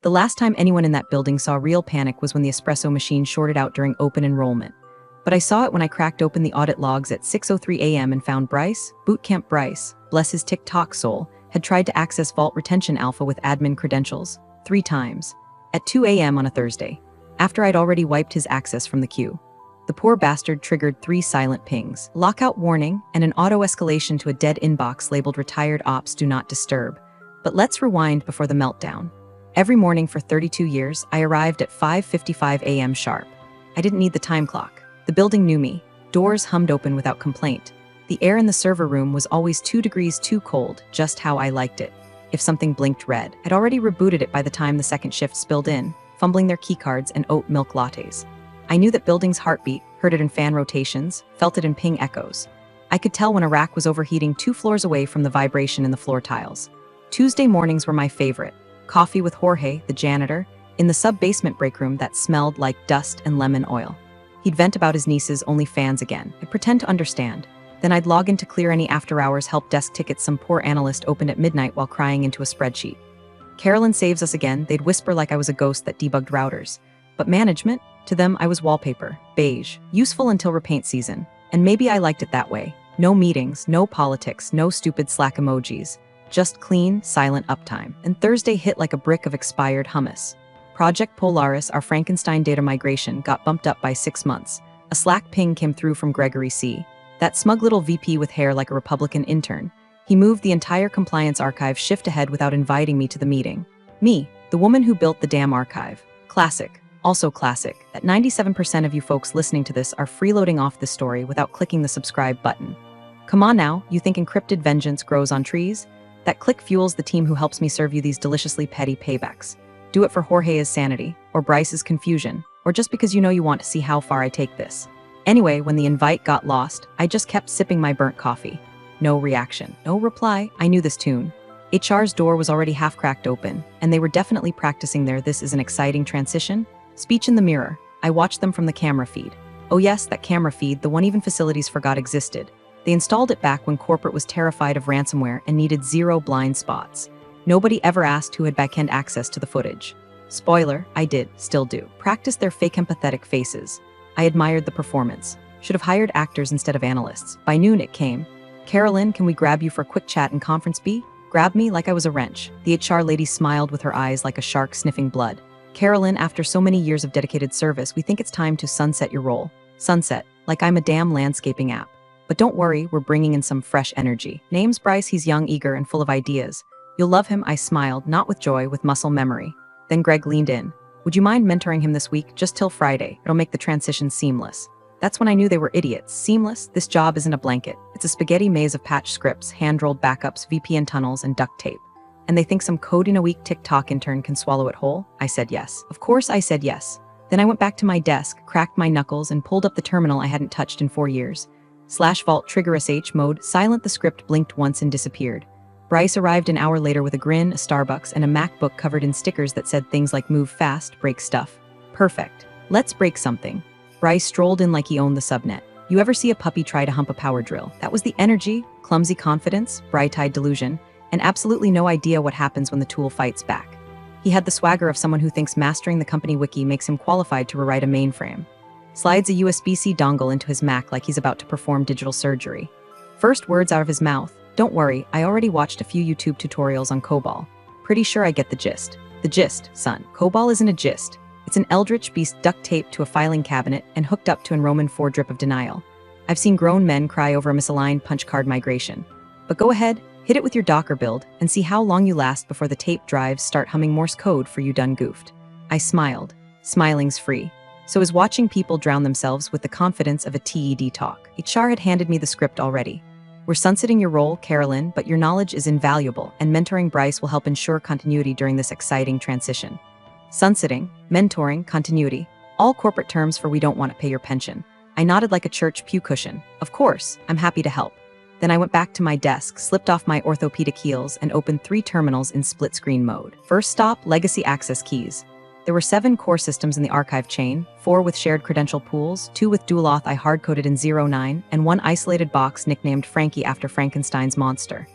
The last time anyone in that building saw real panic was when the espresso machine shorted out during open enrollment. But I saw it when I cracked open the audit logs at 6:03 a.m. and found Bryce, Bootcamp Bryce, bless his TikTok soul, had tried to access Vault Retention Alpha with admin credentials 3 times at 2 a.m. on a Thursday, after I'd already wiped his access from the queue. The poor bastard triggered 3 silent pings, lockout warning, and an auto-escalation to a dead inbox labeled Retired Ops Do Not Disturb. But let's rewind before the meltdown. Every morning for 32 years, I arrived at 5:55 a.m. sharp. I didn't need the time clock. The building knew me. Doors hummed open without complaint. The air in the server room was always 2 degrees too cold, just how I liked it. If something blinked red, I'd already rebooted it by the time the second shift spilled in, fumbling their keycards and oat milk lattes. I knew that building's heartbeat, heard it in fan rotations, felt it in ping echoes. I could tell when a rack was overheating 2 floors away from the vibration in the floor tiles. Tuesday mornings were my favorite. Coffee with Jorge, the janitor, in the sub-basement break room that smelled like dust and lemon oil. He'd vent about his niece's OnlyFans again. I'd pretend to understand. Then I'd log in to clear any after-hours help desk tickets some poor analyst opened at midnight while crying into a spreadsheet. Carolyn saves us again, they'd whisper like I was a ghost that debugged routers. But management? To them, I was wallpaper, beige, useful until repaint season. And maybe I liked it that way. No meetings, no politics, no stupid Slack emojis. Just clean, silent uptime. And Thursday hit like a brick of expired hummus. Project Polaris, our Frankenstein data migration, got bumped up by 6 months. A Slack ping came through from Gregory C., that smug little VP with hair like a Republican intern. He moved the entire compliance archive shift ahead without inviting me to the meeting. Me, the woman who built the damn archive. Classic. Also classic, that 97% of you folks listening to this are freeloading off this story without clicking the subscribe button. Come on now, you think encrypted vengeance grows on trees? That click fuels the team who helps me serve you these deliciously petty paybacks. Do it for Jorge's sanity, or Bryce's confusion, or just because you know you want to see how far I take this. Anyway, when the invite got lost, I just kept sipping my burnt coffee. No reaction, no reply. I knew this tune. HR's door was already half cracked open, and they were definitely practicing their "this is an exciting transition" speech in the mirror. I watched them from the camera feed. Oh yes, that camera feed, the one even facilities forgot existed. They installed it back when corporate was terrified of ransomware and needed 0 blind spots. Nobody ever asked who had backend access to the footage. Spoiler, I did, still do. Practiced their fake empathetic faces. I admired the performance. Should have hired actors instead of analysts. By noon it came. Carolyn, can we grab you for a quick chat in Conference B? Grabbed me like I was a wrench. The HR lady smiled with her eyes like a shark sniffing blood. Carolyn, after so many years of dedicated service, we think it's time to sunset your role. Sunset, like I'm a damn landscaping app. But don't worry, we're bringing in some fresh energy. Name's Bryce, he's young, eager, and full of ideas. You'll love him, I smiled, not with joy, with muscle memory. Then Greg leaned in. Would you mind mentoring him this week, just till Friday? It'll make the transition seamless. That's when I knew they were idiots. Seamless? This job isn't a blanket. It's a spaghetti maze of patch scripts, hand-rolled backups, VPN tunnels, and duct tape. And they think some code in a week TikTok intern can swallow it whole? I said yes. Of course I said yes. Then I went back to my desk, cracked my knuckles, and pulled up the terminal I hadn't touched in 4 years. /vault trigger sh mode, silent, the script blinked once and disappeared. Bryce arrived an hour later with a grin, a Starbucks, and a MacBook covered in stickers that said things like move fast, break stuff. Perfect. Let's break something. Bryce strolled in like he owned the subnet. You ever see a puppy try to hump a power drill? That was the energy, clumsy confidence, bright-eyed delusion, and absolutely no idea what happens when the tool fights back. He had the swagger of someone who thinks mastering the company wiki makes him qualified to rewrite a mainframe. Slides a USB-C dongle into his Mac like he's about to perform digital surgery. First words out of his mouth, "Don't worry, I already watched a few YouTube tutorials on COBOL. Pretty sure I get the gist." The gist, son. COBOL isn't a gist. It's an eldritch beast duct taped to a filing cabinet and hooked up to an Roman 4 drip of denial. I've seen grown men cry over a misaligned punch card migration. But go ahead, hit it with your Docker build, and see how long you last before the tape drives start humming Morse code for you done goofed. I smiled. Smiling's free. So is watching people drown themselves with the confidence of a TED talk. HR had handed me the script already. We're sunsetting your role, Carolyn, but your knowledge is invaluable, and mentoring Bryce will help ensure continuity during this exciting transition. Sunsetting, mentoring, continuity, all corporate terms for we don't want to pay your pension. I nodded like a church pew cushion. Of course, I'm happy to help. Then I went back to my desk, slipped off my orthopedic heels, and opened 3 terminals in split-screen mode. First stop, legacy access keys. There were 7 core systems in the archive chain, 4 with shared credential pools, 2 with dual auth I hard-coded in 09, and 1 isolated box nicknamed Frankie after Frankenstein's monster.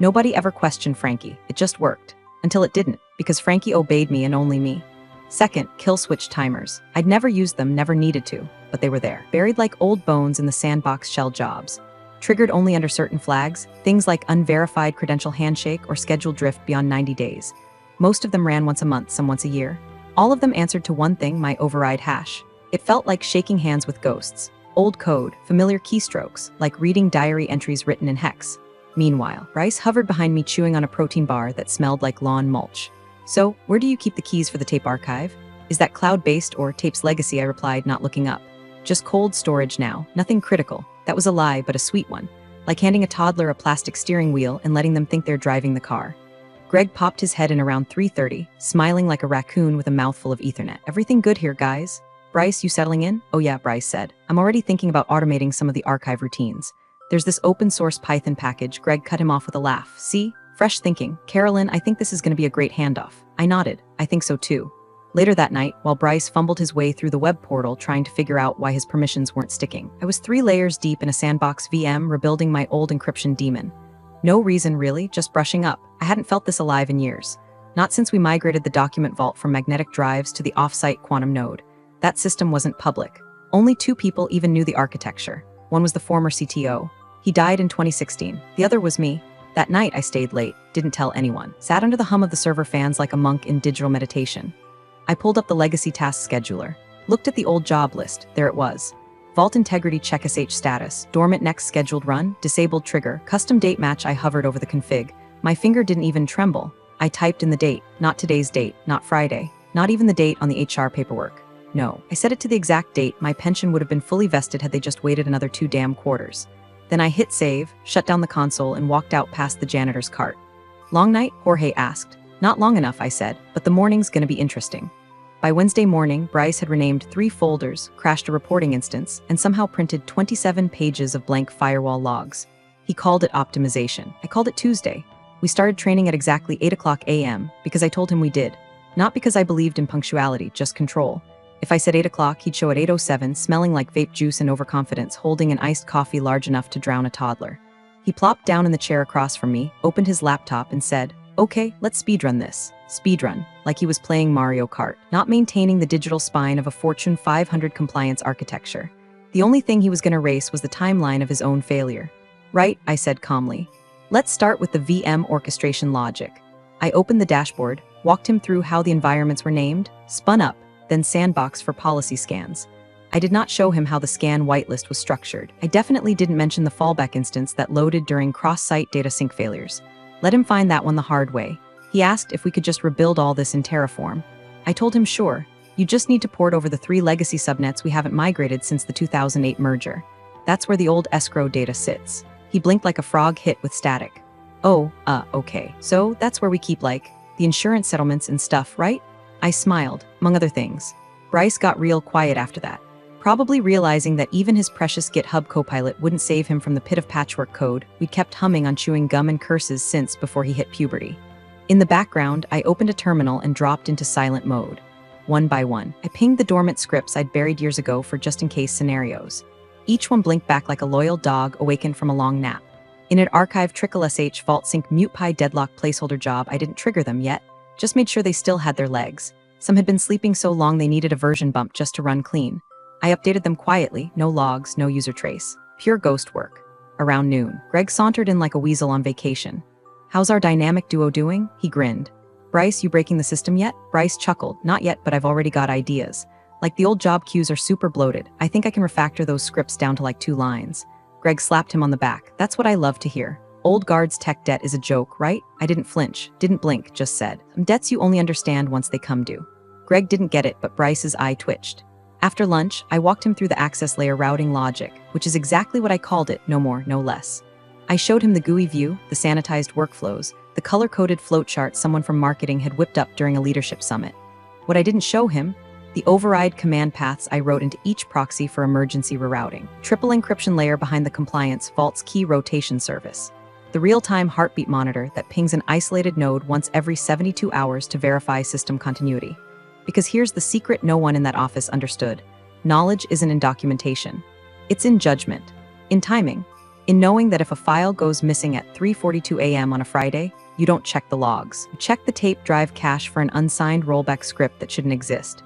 Nobody ever questioned Frankie, it just worked. Until it didn't, because Frankie obeyed me and only me. Second, kill switch timers. I'd never used them, never needed to, but they were there, buried like old bones in the sandbox shell jobs. Triggered only under certain flags, things like unverified credential handshake or scheduled drift beyond 90 days. Most of them ran once a month, some once a year. All of them answered to one thing, my override hash. It felt like shaking hands with ghosts. Old code, familiar keystrokes, like reading diary entries written in hex. Meanwhile, Bryce hovered behind me chewing on a protein bar that smelled like lawn mulch. So, where do you keep the keys for the tape archive? Is that cloud-based or tape's legacy? I replied, not looking up. Just cold storage now, nothing critical. That was a lie, but a sweet one. Like handing a toddler a plastic steering wheel and letting them think they're driving the car. Greg popped his head in around 3:30, smiling like a raccoon with a mouthful of Ethernet. Everything good here, guys? Bryce, you settling in? Oh yeah, Bryce said. I'm already thinking about automating some of the archive routines. There's this open source Python package. Greg cut him off with a laugh. See? Fresh thinking. Carolyn, I think this is going to be a great handoff. I nodded. I think so too. Later that night, while Bryce fumbled his way through the web portal trying to figure out why his permissions weren't sticking, I was 3 layers deep in a sandbox VM rebuilding my old encryption daemon. No reason really, just brushing up. I hadn't felt this alive in years. Not since we migrated the document vault from magnetic drives to the off-site quantum node. That system wasn't public. Only 2 people even knew the architecture. One was the former CTO. He died in 2016. The other was me. That night I stayed late, didn't tell anyone. Sat under the hum of the server fans like a monk in digital meditation. I pulled up the legacy task scheduler. Looked at the old job list. There it was. Vault integrity check SH status, dormant next scheduled run, disabled trigger, custom date match. I hovered over the config. My finger didn't even tremble. I typed in the date, not today's date, not Friday, not even the date on the HR paperwork. No, I set it to the exact date. My pension would have been fully vested had they just waited another 2 damn quarters. Then I hit save, shut down the console, and walked out past the janitor's cart. Long night? Jorge asked. Not long enough, I said, but the morning's gonna be interesting. By Wednesday morning, Bryce had renamed 3 folders, crashed a reporting instance, and somehow printed 27 pages of blank firewall logs. He called it optimization. I called it Tuesday. We started training at exactly 8 a.m. because I told him we did. Not because I believed in punctuality, just control. If I said 8 o'clock, he'd show at 8:07, smelling like vape juice and overconfidence, holding an iced coffee large enough to drown a toddler. He plopped down in the chair across from me, opened his laptop, and said, "Okay, let's speedrun this." Speedrun, like he was playing Mario Kart, not maintaining the digital spine of a Fortune 500 compliance architecture. The only thing he was going to race was the timeline of his own failure. Right, I said calmly. Let's start with the VM orchestration logic. I opened the dashboard, walked him through how the environments were named, spun up, then sandboxed for policy scans. I did not show him how the scan whitelist was structured. I definitely didn't mention the fallback instance that loaded during cross-site data sync failures. Let him find that one the hard way. He asked if we could just rebuild all this in Terraform. I told him sure. You just need to port over the 3 legacy subnets we haven't migrated since the 2008 merger. That's where the old escrow data sits. He blinked like a frog hit with static. Oh, okay. So that's where we keep the insurance settlements and stuff, right? I smiled, among other things. Bryce got real quiet after that, probably realizing that even his precious GitHub Copilot wouldn't save him from the pit of patchwork code we'd kept humming on chewing gum and curses since before he hit puberty. In the background, I opened a terminal and dropped into silent mode. One by one, I pinged the dormant scripts I'd buried years ago for just-in-case scenarios. Each one blinked back like a loyal dog awakened from a long nap. In an archive trickle sh vault sync mute pi deadlock placeholder job, I didn't trigger them yet, just made sure they still had their legs. Some had been sleeping so long they needed a version bump just to run clean. I updated them quietly, no logs, no user trace. Pure ghost work. Around noon, Greg sauntered in like a weasel on vacation. "How's our dynamic duo doing?" He grinned. "Bryce, you breaking the system yet?" Bryce chuckled. "Not yet, but I've already got ideas. Like the old job queues are super bloated. I think I can refactor those scripts down to like 2 lines. Greg slapped him on the back. "That's what I love to hear. Old guard's tech debt is a joke, right?" I didn't flinch, didn't blink, just said, "Some debts you only understand once they come due." Greg didn't get it, but Bryce's eye twitched. After lunch, I walked him through the access layer routing logic, which is exactly what I called it, no more, no less. I showed him the GUI view, the sanitized workflows, the color-coded flowchart someone from marketing had whipped up during a leadership summit. What I didn't show him, the override command paths I wrote into each proxy for emergency rerouting, triple encryption layer behind the compliance vault's key rotation service, the real-time heartbeat monitor that pings an isolated node once every 72 hours to verify system continuity. Because here's the secret no one in that office understood. Knowledge isn't in documentation. It's in judgment, in timing, in knowing that if a file goes missing at 3:42 a.m. on a Friday, You don't check the logs. You check the tape drive cache for an unsigned rollback script that shouldn't exist.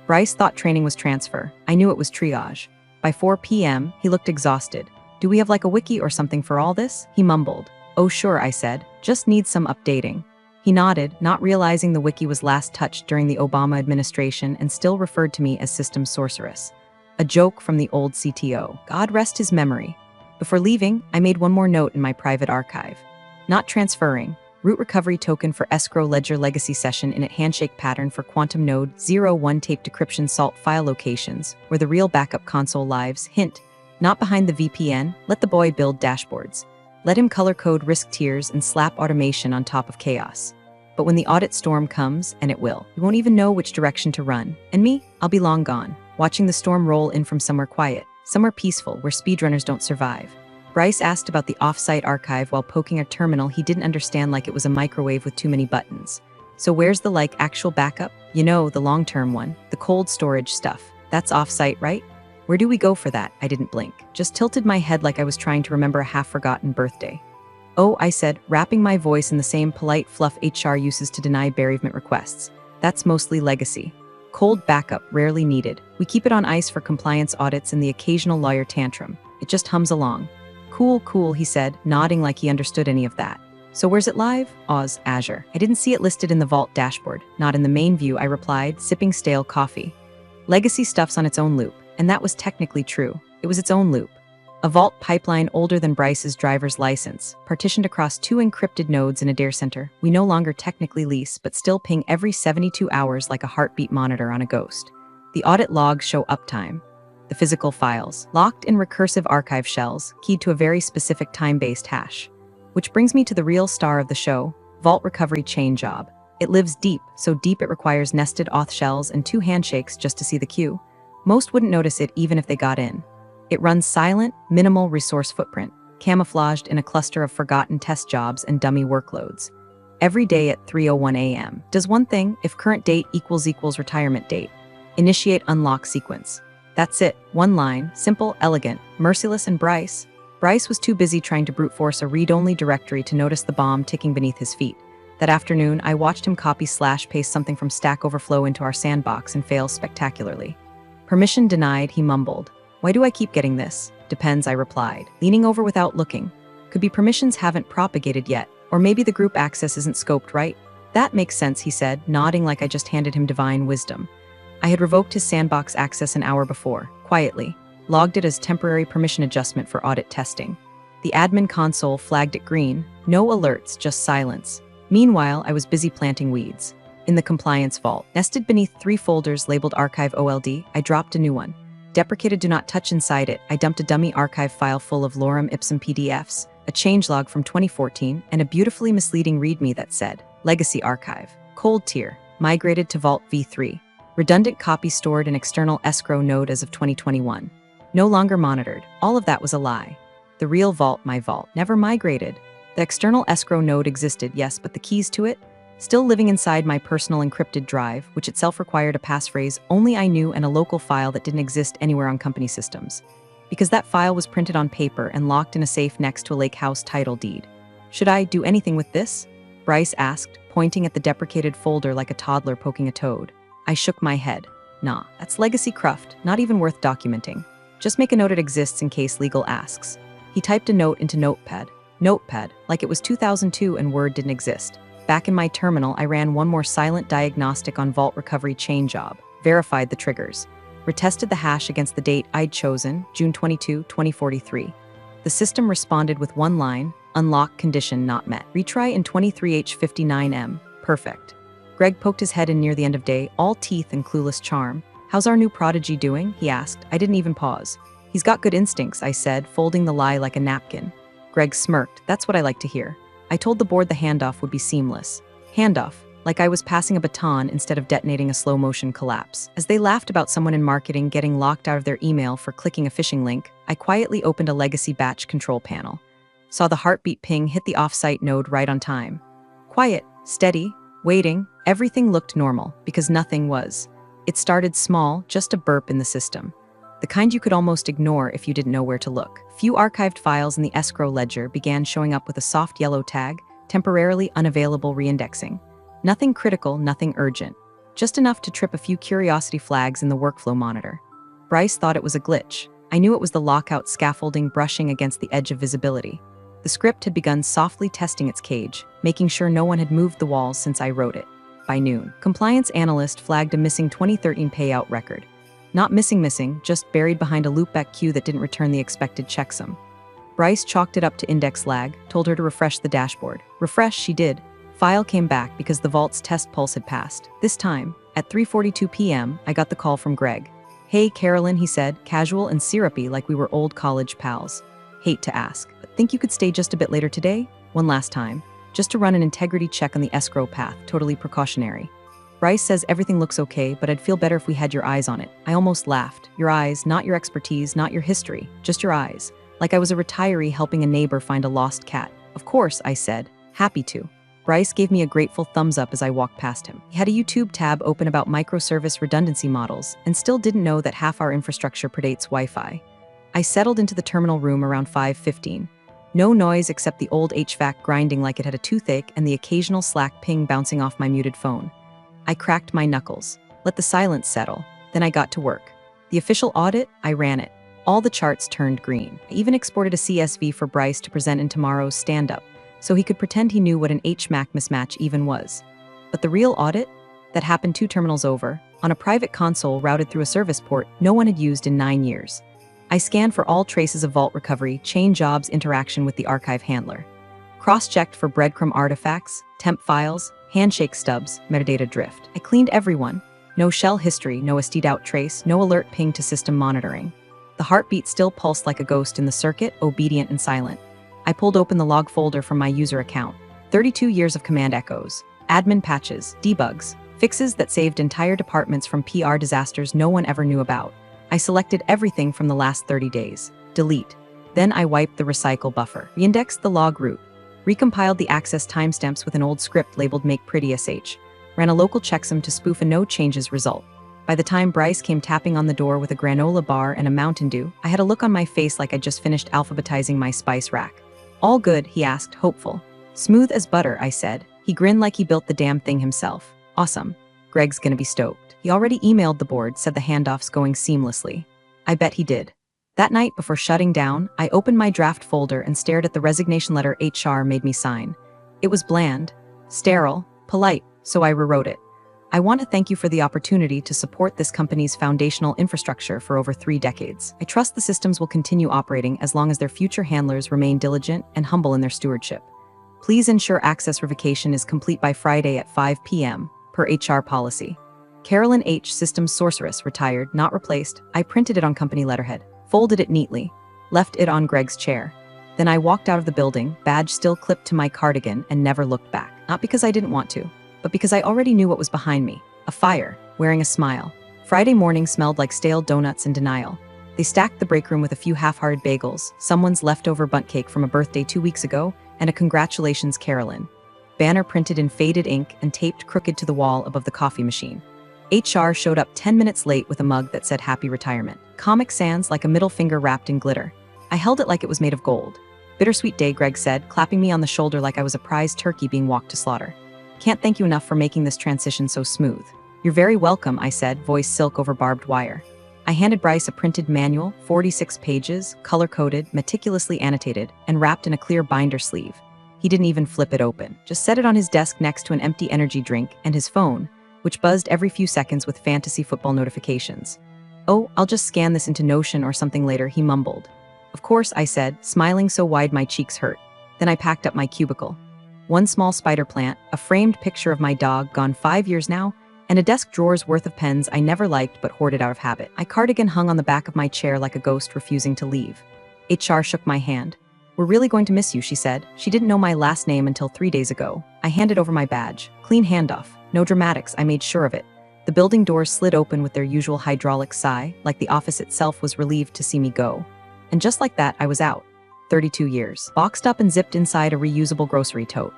Bryce thought training was transfer. I knew it was triage. By 4 p.m., he looked exhausted. Do we have like a wiki or something for all this? He mumbled. Oh sure, I said. Just needs some updating. He nodded, not realizing the wiki was last touched during the Obama administration and still referred to me as systems sorceress. A joke from the old CTO. God rest his memory. Before leaving, I made one more note in my private archive. Not transferring. Root recovery token for escrow ledger legacy session in a handshake pattern for quantum node 01 tape decryption salt file locations, where the real backup console lives. Hint, not behind the VPN, let the boy build dashboards. Let him color code risk tiers and slap automation on top of chaos. But when the audit storm comes, and it will, you won't even know which direction to run. And me, I'll be long gone, watching the storm roll in from somewhere quiet, somewhere peaceful where speedrunners don't survive. Bryce asked about the off-site archive while poking a terminal he didn't understand like it was a microwave with too many buttons. So where's the actual backup? You know, the long-term one, the cold storage stuff. That's off-site, right? Where do we go for that? I didn't blink. Just tilted my head like I was trying to remember a half-forgotten birthday. Oh, I said, wrapping my voice in the same polite fluff HR uses to deny bereavement requests. That's mostly legacy. Cold backup, rarely needed. We keep it on ice for compliance audits and the occasional lawyer tantrum. It just hums along. Cool, cool, he said, nodding like he understood any of that. So where's it live? Oz, Azure. I didn't see it listed in the Vault dashboard. Not in the main view, I replied, sipping stale coffee. Legacy stuff's on its own loop, and that was technically true. It was its own loop. A Vault pipeline older than Bryce's driver's license, partitioned across 2 encrypted nodes in a data center we no longer technically lease but still ping every 72 hours like a heartbeat monitor on a ghost. The audit logs show uptime. The physical files, locked in recursive archive shells, keyed to a very specific time-based hash. Which brings me to the real star of the show, Vault Recovery Chain Job. It lives deep, so deep it requires nested auth shells and 2 handshakes just to see the queue. Most wouldn't notice it even if they got in. It runs silent, minimal resource footprint, camouflaged in a cluster of forgotten test jobs and dummy workloads. Every day at 3:01 a.m. does one thing if current date equals retirement date. Initiate unlock sequence. That's it, one line, simple, elegant, merciless, and Bryce was too busy trying to brute force a read-only directory to notice the bomb ticking beneath his feet. That afternoon, I watched him copy/paste something from Stack Overflow into our sandbox and fail spectacularly. Permission denied, he mumbled. Why do I keep getting this? Depends, I replied, leaning over without looking. Could be permissions haven't propagated yet, or maybe the group access isn't scoped right. That makes sense, he said, nodding like I just handed him divine wisdom. I had revoked his sandbox access an hour before, quietly, logged it as temporary permission adjustment for audit testing. The admin console flagged it green, no alerts, just silence. Meanwhile, I was busy planting weeds. In the compliance vault, nested beneath 3 folders labeled Archive OLD, I dropped a new one. Deprecated do not touch inside it, I dumped a dummy archive file full of lorem ipsum PDFs, a changelog from 2014, and a beautifully misleading README that said, Legacy Archive, cold tier, migrated to Vault v3. Redundant copy stored in external escrow node as of 2021. No longer monitored. All of that was a lie. The real vault, my vault, never migrated. The external escrow node existed, yes, but the keys to it? Still living inside my personal encrypted drive, which itself required a passphrase only I knew and a local file that didn't exist anywhere on company systems. Because that file was printed on paper and locked in a safe next to a lake house title deed. Should I do anything with this? Bryce asked, pointing at the deprecated folder like a toddler poking a toad. I shook my head. Nah, that's legacy cruft, not even worth documenting. Just make a note it exists in case legal asks. He typed a note into Notepad. Notepad, like it was 2002 and Word didn't exist. Back in my terminal, I ran one more silent diagnostic on Vault Recovery Chain Job, verified the triggers, retested the hash against the date I'd chosen, June 22, 2043. The system responded with one line, unlock condition not met. Retry in 23H59M, perfect. Greg poked his head in near the end of day, all teeth and clueless charm. How's our new prodigy doing? He asked. I didn't even pause. He's got good instincts, I said, folding the lie like a napkin. Greg smirked. That's what I like to hear. I told the board the handoff would be seamless. Handoff, like I was passing a baton instead of detonating a slow-motion collapse. As they laughed about someone in marketing getting locked out of their email for clicking a phishing link, I quietly opened a legacy batch control panel. Saw the heartbeat ping hit the off-site node right on time. Quiet, steady, waiting, everything looked normal, because nothing was. It started small, just a burp in the system. The kind you could almost ignore if you didn't know where to look. Few archived files in the escrow ledger began showing up with a soft yellow tag, temporarily unavailable reindexing. Nothing critical, nothing urgent. Just enough to trip a few curiosity flags in the workflow monitor. Bryce thought it was a glitch. I knew it was the lockout scaffolding brushing against the edge of visibility. The script had begun softly testing its cage, making sure no one had moved the walls since I wrote it. By noon, compliance analyst flagged a missing 2013 payout record. Not missing, just buried behind a loopback queue that didn't return the expected checksum. Bryce chalked it up to index lag, told her to refresh the dashboard. Refresh, she did. File came back because the vault's test pulse had passed. This time, at 3:42 p.m., I got the call from Greg. "Hey, Carolyn," he said, casual and syrupy like we were old college pals. "Hate to ask, but think you could stay just a bit later today? One last time. Just to run an integrity check on the escrow path, totally precautionary. Bryce says everything looks okay, but I'd feel better if we had your eyes on it." I almost laughed. Your eyes, not your expertise, not your history, just your eyes. Like I was a retiree helping a neighbor find a lost cat. "Of course," I said, happy to. Bryce gave me a grateful thumbs up as I walked past him. He had a YouTube tab open about microservice redundancy models and still didn't know that half our infrastructure predates Wi-Fi. I settled into the terminal room around 5:15. No noise except the old HVAC grinding like it had a toothache and the occasional Slack ping bouncing off my muted phone. I cracked my knuckles, let the silence settle, then I got to work. The official audit, I ran it. All the charts turned green. I even exported a CSV for Bryce to present in tomorrow's stand-up, so he could pretend he knew what an HMAC mismatch even was. But the real audit? That happened 2 terminals over, on a private console routed through a service port no one had used in 9 years. I scanned for all traces of vault recovery, chain jobs interaction with the archive handler. Cross-checked for breadcrumb artifacts, temp files, handshake stubs, metadata drift. I cleaned everyone. No shell history, no ST'd out trace, no alert ping to system monitoring. The heartbeat still pulsed like a ghost in the circuit, obedient and silent. I pulled open the log folder from my user account. 32 years of command echoes, admin patches, debugs, fixes that saved entire departments from PR disasters no one ever knew about. I selected everything from the last 30 days. Delete. Then I wiped the recycle buffer, reindexed the log root, recompiled the access timestamps with an old script labeled makepretty.sh, ran a local checksum to spoof a no changes result. By the time Bryce came tapping on the door with a granola bar and a Mountain Dew, I had a look on my face like I'd just finished alphabetizing my spice rack. "All good?" he asked, hopeful. "Smooth as butter," I said. He grinned like he built the damn thing himself. "Awesome. Greg's gonna be stoked. He already emailed the board, said the handoff's going seamlessly." I bet he did. That night, before shutting down, I opened my draft folder and stared at the resignation letter HR made me sign. It was bland, sterile, polite, so I rewrote it. "I want to thank you for the opportunity to support this company's foundational infrastructure for over 3 decades. I trust the systems will continue operating as long as their future handlers remain diligent and humble in their stewardship. Please ensure access revocation is complete by Friday at 5 p.m., per HR policy. Carolyn H. Systems Sorceress, retired, not replaced." I printed it on company letterhead, folded it neatly, left it on Greg's chair. Then I walked out of the building, badge still clipped to my cardigan, and never looked back. Not because I didn't want to, but because I already knew what was behind me. A fire, wearing a smile. Friday morning smelled like stale donuts and denial. They stacked the break room with a few half-hearted bagels, someone's leftover bundt cake from a birthday 2 weeks ago, and a "Congratulations, Carolyn" banner printed in faded ink and taped crooked to the wall above the coffee machine. HR showed up 10 minutes late with a mug that said "Happy Retirement." Comic Sans like a middle finger wrapped in glitter. I held it like it was made of gold. "Bittersweet day," Greg said, clapping me on the shoulder like I was a prize turkey being walked to slaughter. "Can't thank you enough for making this transition so smooth." "You're very welcome," I said, voice silk over barbed wire. I handed Bryce a printed manual, 46 pages, color-coded, meticulously annotated, and wrapped in a clear binder sleeve. He didn't even flip it open, just set it on his desk next to an empty energy drink and his phone, which buzzed every few seconds with fantasy football notifications. "Oh, I'll just scan this into Notion or something later," he mumbled. "Of course," I said, smiling so wide my cheeks hurt. Then I packed up my cubicle. One small spider plant, a framed picture of my dog gone 5 years now, and a desk drawer's worth of pens I never liked but hoarded out of habit. My cardigan hung on the back of my chair like a ghost refusing to leave. HR shook my hand. "We're really going to miss you," she said. She didn't know my last name until 3 days ago. I handed over my badge. Clean handoff. No dramatics, I made sure of it. The building doors slid open with their usual hydraulic sigh, like the office itself was relieved to see me go. And just like that, I was out. 32 years. Boxed up and zipped inside a reusable grocery tote.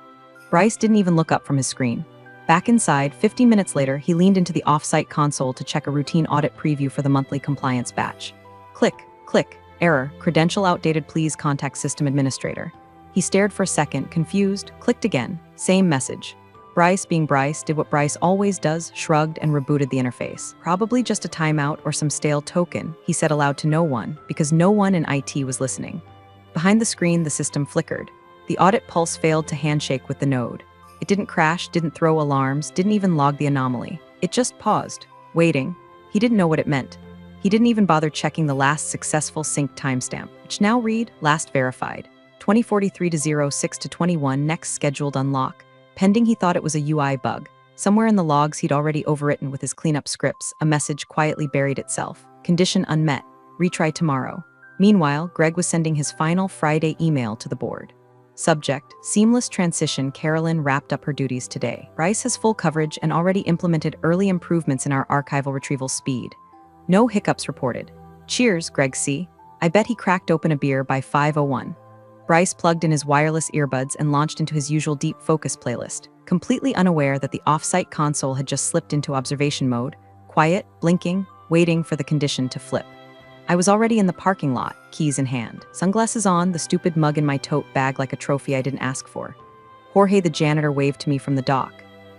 Bryce didn't even look up from his screen. Back inside, 50 minutes later, he leaned into the off-site console to check a routine audit preview for the monthly compliance batch. Click, click, error, credential outdated, please contact system administrator. He stared for a second, confused, clicked again. Same message. Bryce, being Bryce, did what Bryce always does, shrugged and rebooted the interface. Probably just a timeout or some stale token, he said aloud to no one, because no one in IT was listening. Behind the screen, the system flickered. The audit pulse failed to handshake with the node. It didn't crash, didn't throw alarms, didn't even log the anomaly. It just paused, waiting. He didn't know what it meant. He didn't even bother checking the last successful sync timestamp, which now read, last verified, 2043 to 06 to 21, next scheduled unlock. Pending, he thought it was a UI bug. Somewhere in the logs he'd already overwritten with his cleanup scripts, a message quietly buried itself. Condition unmet. Retry tomorrow. Meanwhile, Greg was sending his final Friday email to the board. Subject: seamless transition. Carolyn wrapped up her duties today. Bryce has full coverage and already implemented early improvements in our archival retrieval speed. No hiccups reported. Cheers, Greg C. I bet he cracked open a beer by 5:01. Bryce plugged in his wireless earbuds and launched into his usual deep focus playlist, completely unaware that the off-site console had just slipped into observation mode, quiet, blinking, waiting for the condition to flip. I was already in the parking lot, keys in hand, sunglasses on, the stupid mug in my tote bag like a trophy I didn't ask for. Jorge the janitor waved to me from the dock.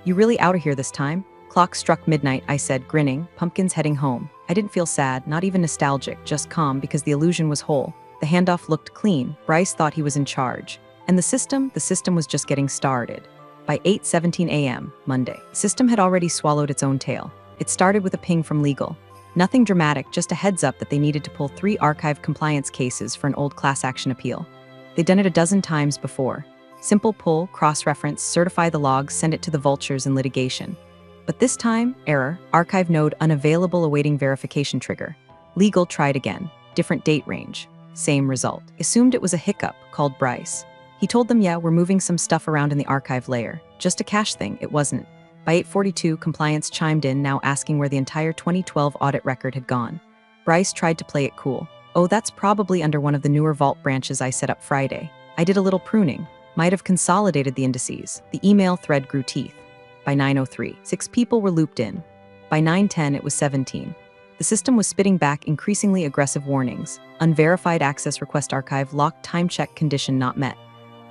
You really out of here this time? Clock struck midnight, I said, grinning, pumpkins heading home. I didn't feel sad, not even nostalgic, just calm because the illusion was whole. The handoff looked clean. Bryce thought he was in charge. And the system was just getting started. By 8:17 a.m., Monday, the system had already swallowed its own tail. It started with a ping from legal. Nothing dramatic, just a heads up that they needed to pull 3 archive compliance cases for an old class action appeal. They'd done it a dozen times before. Simple pull, cross-reference, certify the logs, send it to the vultures in litigation. But this time, error, archive node unavailable awaiting verification trigger. Legal tried again, different date range. Same result. Assumed it was a hiccup, called Bryce. He told them, yeah, we're moving some stuff around in the archive layer. Just a cache thing, it wasn't. By 8:42, compliance chimed in, now asking where the entire 2012 audit record had gone. Bryce tried to play it cool. Oh, that's probably under one of the newer vault branches I set up Friday. I did a little pruning. Might have consolidated the indices. The email thread grew teeth. By 9:03, 6 people were looped in. By 9:10, it was 17. The system was spitting back increasingly aggressive warnings. Unverified access request archive locked time check condition not met.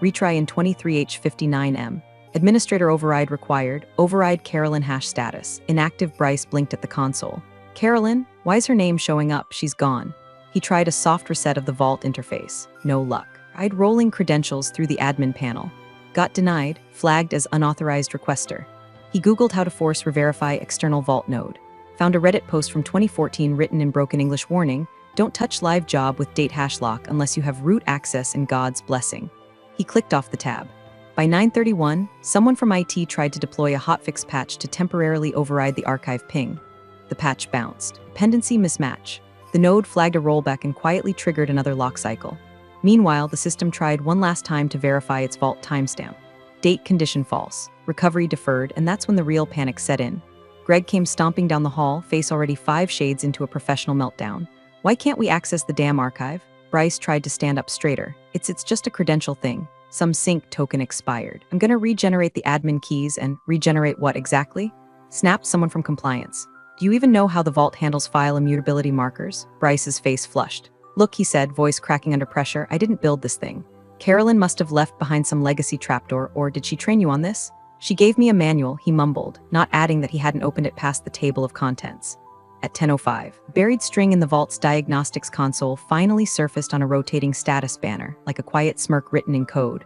Retry in 23H59M. Administrator override required. Override Carolyn hash status. Inactive. Bryce blinked at the console. Carolyn? Why's her name showing up? She's gone. He tried a soft reset of the vault interface. No luck. Tried rolling credentials through the admin panel. Got denied, flagged as unauthorized requester. He Googled how to force re-verify external vault node. Found a Reddit post from 2014 written in broken English warning, don't touch live job with date hash lock unless you have root access and God's blessing. He clicked off the tab. By 9:31, someone from IT tried to deploy a hotfix patch to temporarily override the archive ping. The patch bounced. Dependency mismatch. The node flagged a rollback and quietly triggered another lock cycle. Meanwhile, the system tried one last time to verify its vault timestamp. Date condition false. Recovery deferred, and that's when the real panic set in. Greg came stomping down the hall, face already 5 shades into a professional meltdown. Why can't we access the damn archive? Bryce tried to stand up straighter. It's just a credential thing. Some sync token expired. I'm gonna regenerate the admin keys and regenerate what exactly? Snapped someone from compliance. Do you even know how the vault handles file immutability markers? Bryce's face flushed. Look, he said, voice cracking under pressure, I didn't build this thing. Carolyn must have left behind some legacy trapdoor, or did she train you on this? She gave me a manual, he mumbled, not adding that he hadn't opened it past the table of contents. At 10:05, buried string in the vault's diagnostics console finally surfaced on a rotating status banner, like a quiet smirk written in code.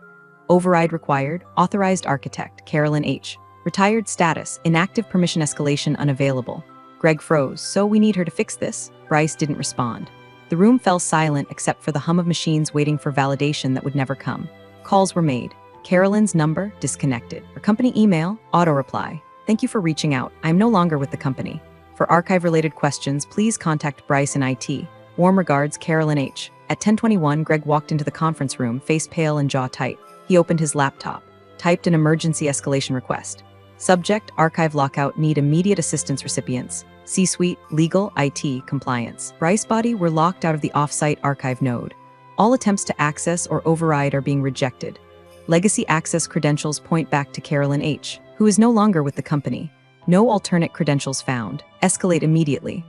Override required, authorized architect, Carolyn H. Retired status, inactive permission escalation unavailable. Greg froze, so we need her to fix this? Bryce didn't respond. The room fell silent except for the hum of machines waiting for validation that would never come. Calls were made. Carolyn's number, disconnected. Her company email, auto-reply. Thank you for reaching out. I am no longer with the company. For archive-related questions, please contact Bryce in IT. Warm regards, Carolyn H. At 10:21, Greg walked into the conference room, face pale and jaw tight. He opened his laptop, typed an emergency escalation request. Subject, archive lockout, need immediate assistance recipients. C-suite, legal, IT, compliance. Bryce body were locked out of the off-site archive node. All attempts to access or override are being rejected. Legacy access credentials point back to Carolyn H., who is no longer with the company. No alternate credentials found. Escalate immediately.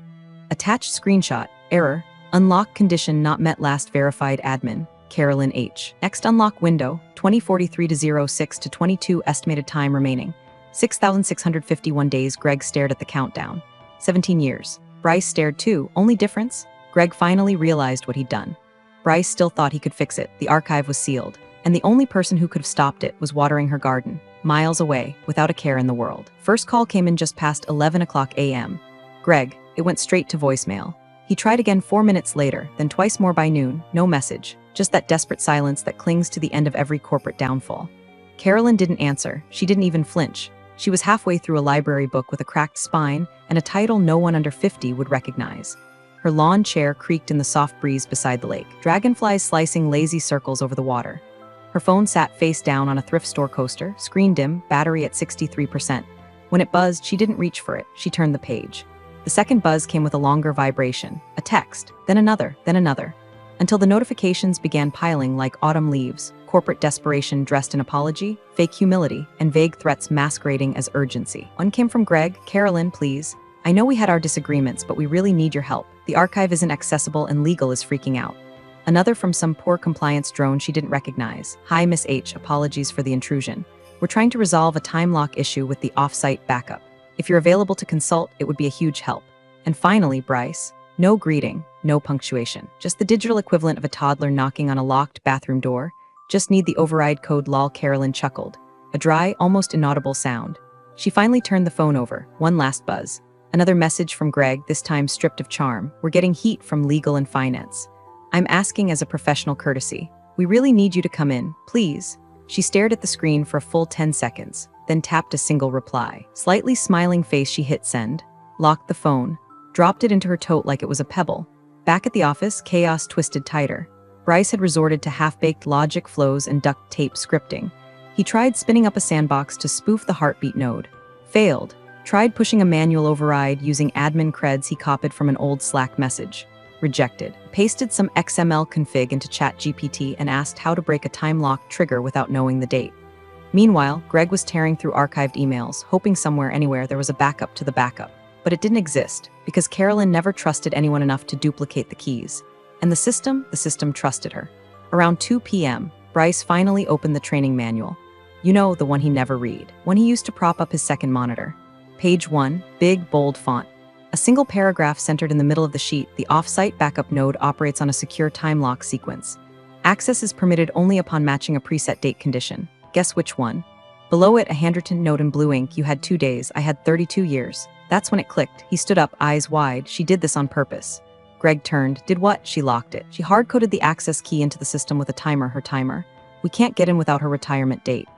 Attached screenshot, error, unlock condition not met last verified admin. Carolyn H. Next unlock window, 2043 to 06 to 22 estimated time remaining. 6,651 days. Greg stared at the countdown. 17 years. Bryce stared too. Only difference? Greg finally realized what he'd done. Bryce still thought he could fix it. The archive was sealed. And the only person who could have stopped it was watering her garden, miles away, without a care in the world. First call came in just past 11 o'clock a.m. Greg, it went straight to voicemail. He tried again 4 minutes later, then twice more by noon. No message. Just that desperate silence that clings to the end of every corporate downfall. Carolyn didn't answer. She didn't even flinch. She was halfway through a library book with a cracked spine and a title no one under 50 would recognize. Her lawn chair creaked in the soft breeze beside the lake, dragonflies slicing lazy circles over the water. Her phone sat face down on a thrift store coaster, screen dim, battery at 63%. When it buzzed, she didn't reach for it. She turned the page. The second buzz came with a longer vibration, a text, then another, until the notifications began piling like autumn leaves, corporate desperation dressed in apology, fake humility, and vague threats masquerading as urgency. One came from Greg. Carolyn, please. I know we had our disagreements, but we really need your help. The archive isn't accessible and legal is freaking out. Another from some poor compliance drone she didn't recognize. Hi, Miss H. Apologies for the intrusion. We're trying to resolve a time lock issue with the off-site backup. If you're available to consult, it would be a huge help. And finally, Bryce. No greeting, no punctuation. Just the digital equivalent of a toddler knocking on a locked bathroom door. Just need the override code. Lol. Carolyn chuckled. A dry, almost inaudible sound. She finally turned the phone over. One last buzz. Another message from Greg, this time stripped of charm. We're getting heat from legal and finance. I'm asking as a professional courtesy. We really need you to come in, please. She stared at the screen for a full 10 seconds, then tapped a single reply. Slightly smiling face, she hit send, locked the phone, dropped it into her tote like it was a pebble. Back at the office, chaos twisted tighter. Bryce had resorted to half-baked logic flows and duct tape scripting. He tried spinning up a sandbox to spoof the heartbeat node. Failed. Tried pushing a manual override using admin creds he copied from an old Slack message. Rejected. Pasted some XML config into ChatGPT and asked how to break a time-locked trigger without knowing the date. Meanwhile, Greg was tearing through archived emails, hoping somewhere, anywhere, there was a backup to the backup. But it didn't exist, because Carolyn never trusted anyone enough to duplicate the keys. And the system trusted her. Around 2 p.m., Bryce finally opened the training manual. You know, the one he never read, when he used to prop up his second monitor. Page 1, big, bold font. A single paragraph centered in the middle of the sheet. The off-site backup node operates on a secure time lock sequence. Access is permitted only upon matching a preset date condition. Guess which one? Below it, a handwritten note in blue ink. You had 2 days. I had 32 years. That's when it clicked. He stood up, eyes wide. She did this on purpose. Greg turned. Did what? She locked it. She hard-coded the access key into the system with a timer. Her timer. We can't get in without her retirement date.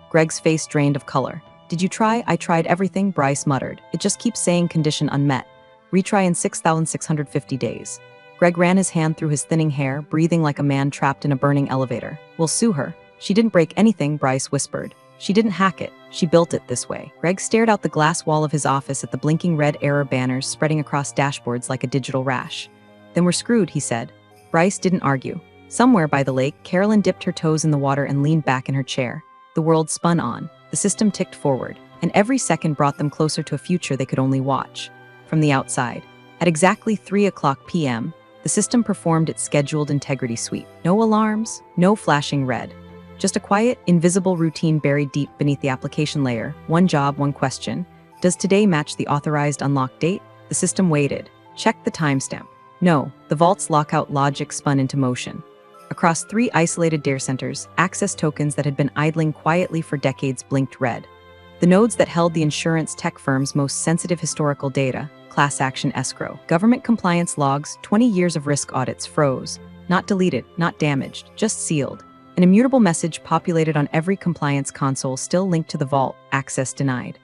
Greg's face drained of color. Did you try? I tried everything, Bryce muttered. It just keeps saying condition unmet. Retry in 6,650 days. Greg ran his hand through his thinning hair, breathing like a man trapped in a burning elevator. We'll sue her. She didn't break anything, Bryce whispered. She didn't hack it. She built it this way. Greg stared out the glass wall of his office at the blinking red error banners spreading across dashboards like a digital rash. Then we're screwed, he said. Bryce didn't argue. Somewhere by the lake, Carolyn dipped her toes in the water and leaned back in her chair. The world spun on. The system ticked forward, and every second brought them closer to a future they could only watch. From the outside, at exactly 3 o'clock p.m., the system performed its scheduled integrity sweep. No alarms, no flashing red. Just a quiet, invisible routine buried deep beneath the application layer. One job, one question. Does today match the authorized unlock date? The system waited. Checked the timestamp. No, the vault's lockout logic spun into motion. Across 3 isolated data centers, access tokens that had been idling quietly for decades blinked red. The nodes that held the insurance tech firm's most sensitive historical data, class action escrow, government compliance logs, 20 years of risk audits froze. Not deleted, not damaged, just sealed. An immutable message populated on every compliance console still linked to the vault, access denied.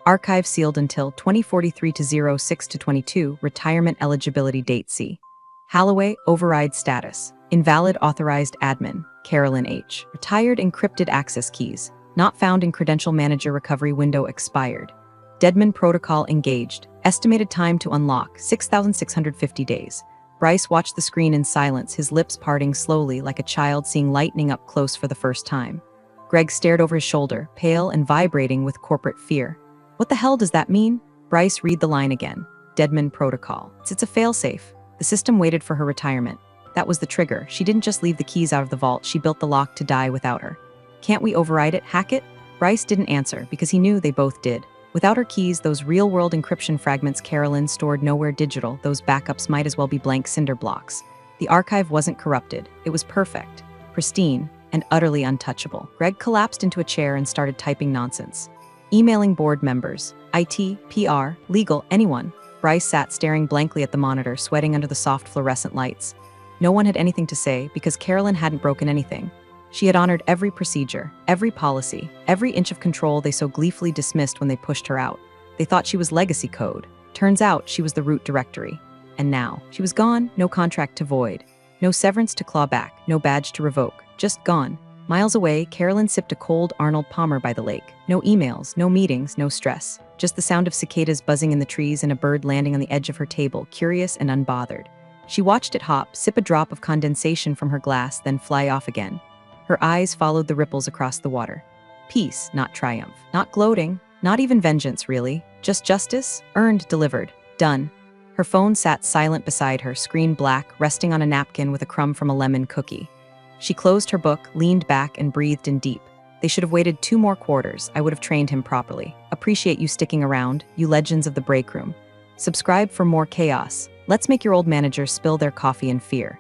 Archive sealed until 2043 to 06 to 22, retirement eligibility date C. Halloway, override status. Invalid authorized admin, Carolyn H. Retired encrypted access keys. Not found in credential manager recovery window expired. Deadman protocol engaged. Estimated time to unlock, 6,650 days. Bryce watched the screen in silence, his lips parting slowly like a child seeing lightning up close for the first time. Greg stared over his shoulder, pale and vibrating with corporate fear. What the hell does that mean? Bryce read the line again. Deadman protocol. It's a failsafe. The system waited for her retirement. That was the trigger. She didn't just leave the keys out of the vault, she built the lock to die without her. Can't we override it, hack it? Bryce didn't answer because he knew they both did. Without her keys, those real-world encryption fragments Carolyn stored nowhere digital, those backups might as well be blank cinder blocks. The archive wasn't corrupted. It was perfect, pristine, and utterly untouchable. Greg collapsed into a chair and started typing nonsense. Emailing board members, IT, PR, legal, anyone. Bryce sat staring blankly at the monitor, sweating under the soft fluorescent lights. No one had anything to say because Carolyn hadn't broken anything. She had honored every procedure, every policy, every inch of control they so gleefully dismissed when they pushed her out. They thought she was legacy code. Turns out she was the root directory. And now, she was gone, no contract to void. No severance to claw back, no badge to revoke. Just gone. Miles away, Carolyn sipped a cold Arnold Palmer by the lake. No emails, no meetings, no stress. Just the sound of cicadas buzzing in the trees and a bird landing on the edge of her table, curious and unbothered. She watched it hop, sip a drop of condensation from her glass, then fly off again. Her eyes followed the ripples across the water. Peace, not triumph. Not gloating, not even vengeance, really. Just justice, earned, delivered, done. Her phone sat silent beside her, screen black, resting on a napkin with a crumb from a lemon cookie. She closed her book, leaned back, and breathed in deep. They should have waited 2 more quarters. I would have trained him properly. Appreciate you sticking around, you legends of the break room. Subscribe for more chaos. Let's make your old managers spill their coffee in fear.